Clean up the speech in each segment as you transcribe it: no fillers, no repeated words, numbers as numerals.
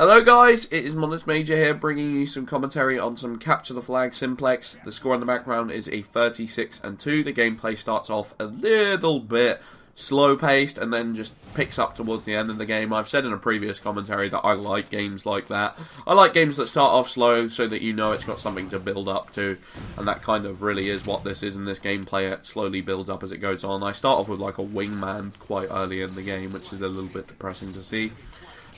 Hello guys, it is Modest Major here, bringing you some commentary on some Capture the Flag Simplex. The score in the background is a 36-2. The gameplay starts off a little bit slow-paced and then just picks up towards the end of the game. I've said in a previous commentary that I like games like that. I like games that start off slow so that you know it's got something to build up to, and that kind of really is what this is in this gameplay. It slowly builds up as it goes on. I start off with like a wingman quite early in the game, which is a little bit depressing to see.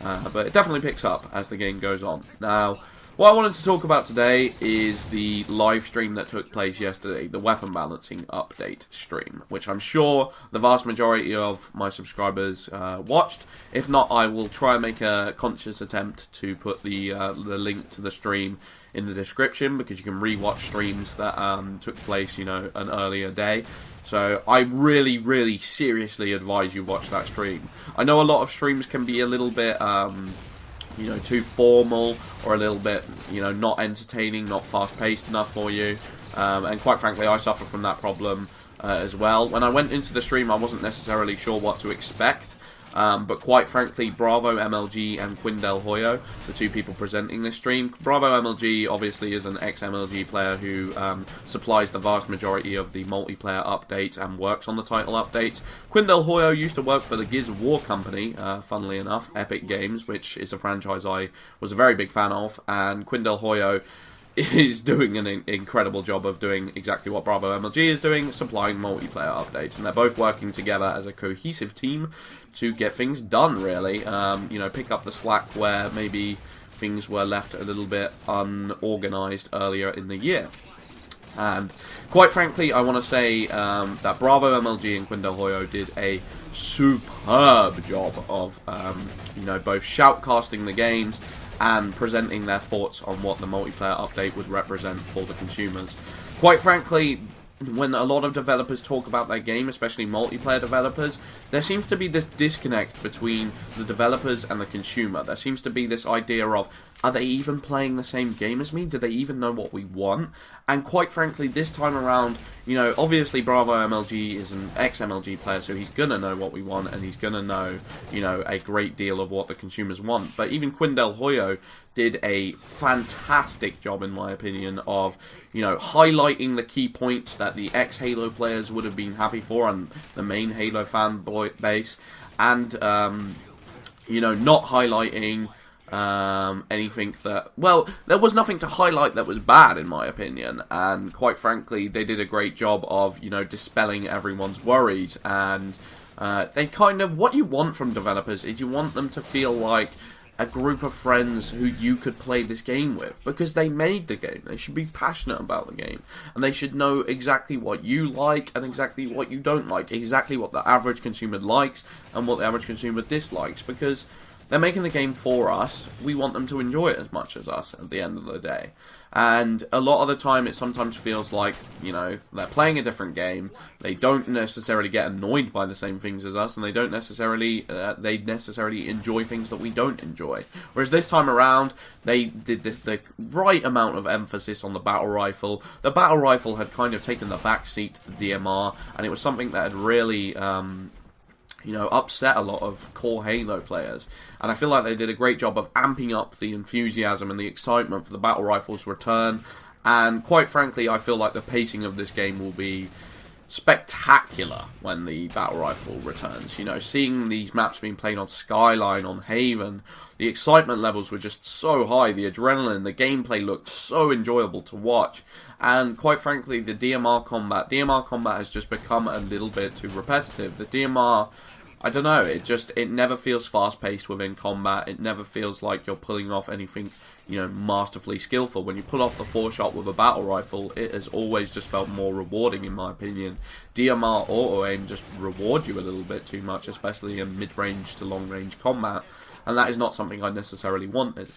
But it definitely picks up as the game goes on. Now, what I wanted to talk about today is the live stream that took place yesterday, the weapon balancing update stream, which I'm sure the vast majority of my subscribers watched. If not, I will try and make a conscious attempt to put the link to the stream in the description, because you can re-watch streams that took place, you know, an earlier day. So I really, really seriously advise you watch that stream. I know a lot of streams can be a little bit, you know, too formal or a little bit, you know, not entertaining, not fast-paced enough for you. And quite frankly, I suffer from that problem as well. When I went into the stream, I wasn't necessarily sure what to expect. But quite frankly, Bravo MLG and Quindel Hoyo, the two people presenting this stream. Bravo MLG obviously is an ex-MLG player who supplies the vast majority of the multiplayer updates and works on the title updates. Quindel Hoyo used to work for the Gears of War company, funnily enough, Epic Games, which is a franchise I was a very big fan of, and Quindel Hoyo is doing an incredible job of doing exactly what Bravo MLG is doing, supplying multiplayer updates, and they're both working together as a cohesive team to get things done, really. You know, pick up the slack where maybe things were left a little bit unorganized earlier in the year. And quite frankly, I want to say that Bravo MLG and Quindel Hoyo did a superb job of, you know, both shoutcasting the games and presenting their thoughts on what the multiplayer update would represent for the consumers. Quite frankly, when a lot of developers talk about their game, especially multiplayer developers, there seems to be this disconnect between the developers and the consumer. There seems to be this idea of, are they even playing the same game as me? Do they even know what we want? And quite frankly, this time around, you know, obviously Bravo MLG is an ex-MLG player, so he's gonna know what we want, and he's gonna know, you know, a great deal of what the consumers want. But even Quindel Hoyo did a fantastic job, in my opinion, of, you know, highlighting the key points that the ex-Halo players would have been happy for, and the main Halo fan base, and, you know, not highlighting anything that, well, there was nothing to highlight that was bad, in my opinion, and quite frankly, they did a great job of, you know, dispelling everyone's worries. And they kind of, what you want from developers is you want them to feel like a group of friends who you could play this game with, because they made the game. They should be passionate about the game, and they should know exactly what you like and exactly what you don't like, exactly what the average consumer likes and what the average consumer dislikes, because they're making the game for us. We want them to enjoy it as much as us at the end of the day. And a lot of the time it sometimes feels like, you know, they're playing a different game. They don't necessarily get annoyed by the same things as us, and they don't necessarily enjoy things that we don't enjoy. Whereas this time around, they did the right amount of emphasis on the battle rifle. The battle rifle had kind of taken the backseat to the DMR, and it was something that had really you know, upset a lot of core Halo players. And I feel like they did a great job of amping up the enthusiasm and the excitement for the battle rifle's return. And quite frankly, I feel like the pacing of this game will be spectacular when the battle rifle returns. You know, seeing these maps being played on Skyline, on Haven, the excitement levels were just so high, the adrenaline, the gameplay looked so enjoyable to watch. And quite frankly, the DMR combat has just become a little bit too repetitive. The DMR, I don't know, it never feels fast-paced within combat. It never feels like you're pulling off anything, you know, masterfully skillful. When you pull off the 4-shot with a battle rifle, it has always just felt more rewarding, in my opinion. DMR auto-aim just reward you a little bit too much, especially in mid-range to long-range combat, and that is not something I necessarily wanted.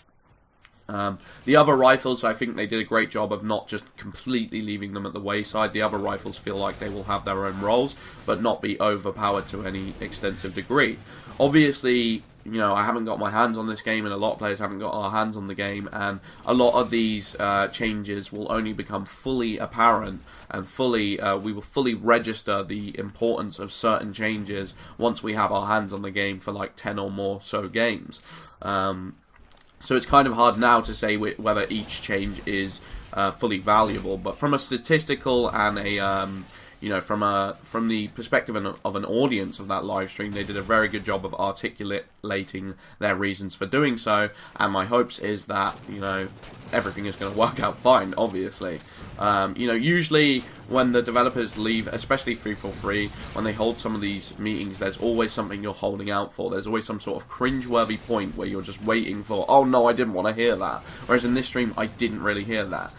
The other rifles, I think they did a great job of not just completely leaving them at the wayside. The other rifles feel like they will have their own roles, but not be overpowered to any extensive degree. Obviously, you know, I haven't got my hands on this game, and a lot of players haven't got our hands on the game, and a lot of these changes will only become fully apparent, and we will fully register the importance of certain changes once we have our hands on the game for like 10 or more so games. So it's kind of hard now to say whether each change is fully valuable. But from a statistical and a from the perspective of an audience of that live stream, they did a very good job of articulating their reasons for doing so. And my hopes is that everything is going to work out fine. Obviously, usually when the developers leave, especially 343, when they hold some of these meetings, there's always something you're holding out for. There's always some sort of cringeworthy point where you're just waiting for, oh no, I didn't want to hear that. Whereas in this stream, I didn't really hear that.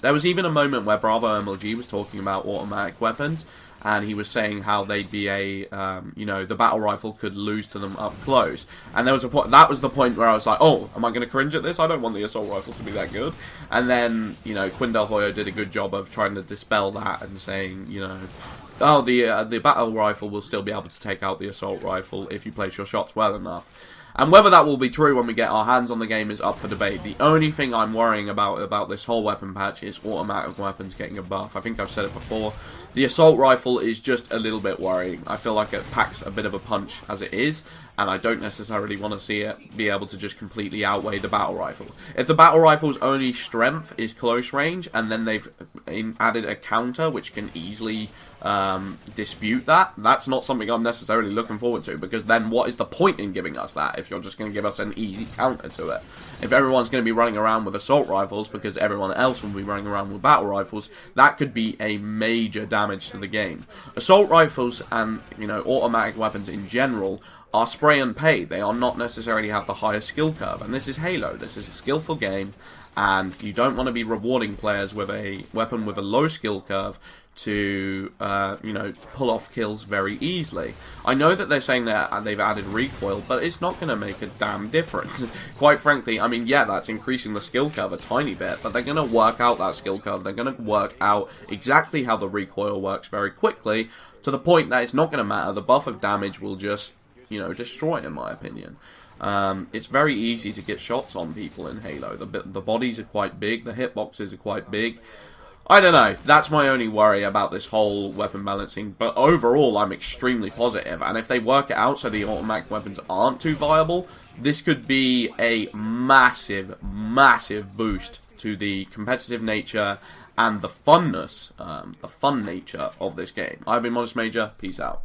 There was even a moment where Bravo MLG was talking about automatic weapons, and he was saying how they'd be the battle rifle could lose to them up close. And there was a point, that was the point where I was like, oh, am I going to cringe at this? I don't want the assault rifles to be that good. And then, Quinn Del Hoyo did a good job of trying to dispel that and saying, oh, the battle rifle will still be able to take out the assault rifle if you place your shots well enough. And whether that will be true when we get our hands on the game is up for debate. The only thing I'm worrying about this whole weapon patch is automatic weapons getting a buff. I think I've said it before. The assault rifle is just a little bit worrying. I feel like it packs a bit of a punch as it is, and I don't necessarily want to see it be able to just completely outweigh the battle rifle. If the battle rifle's only strength is close range, and then they've added a counter which can easily dispute that, that's not something I'm necessarily looking forward to, because then what is the point in giving us that if you're just going to give us an easy counter to it? If everyone's going to be running around with assault rifles because everyone else will be running around with battle rifles, that could be a major damage to the game. Assault rifles and automatic weapons in general are spray and pay. They are not necessarily have the highest skill curve, and this is Halo. This is a skillful game, and you don't want to be rewarding players with a weapon with a low skill curve to pull off kills very easily. I know that they're saying that they've added recoil, but it's not going to make a damn difference. Quite frankly, I mean, yeah, that's increasing the skill curve a tiny bit, but they're going to work out that skill curve. They're going to work out exactly how the recoil works very quickly, to the point that it's not going to matter. The buff of damage will just destroy, in my opinion. It's very easy to get shots on people in Halo. The bodies are quite big, the hitboxes are quite big. I don't know, that's my only worry about this whole weapon balancing, but overall I'm extremely positive, and if they work it out so the automatic weapons aren't too viable, this could be a massive, massive boost to the competitive nature and the funness, the fun nature of this game. I've been Modest Major, peace out.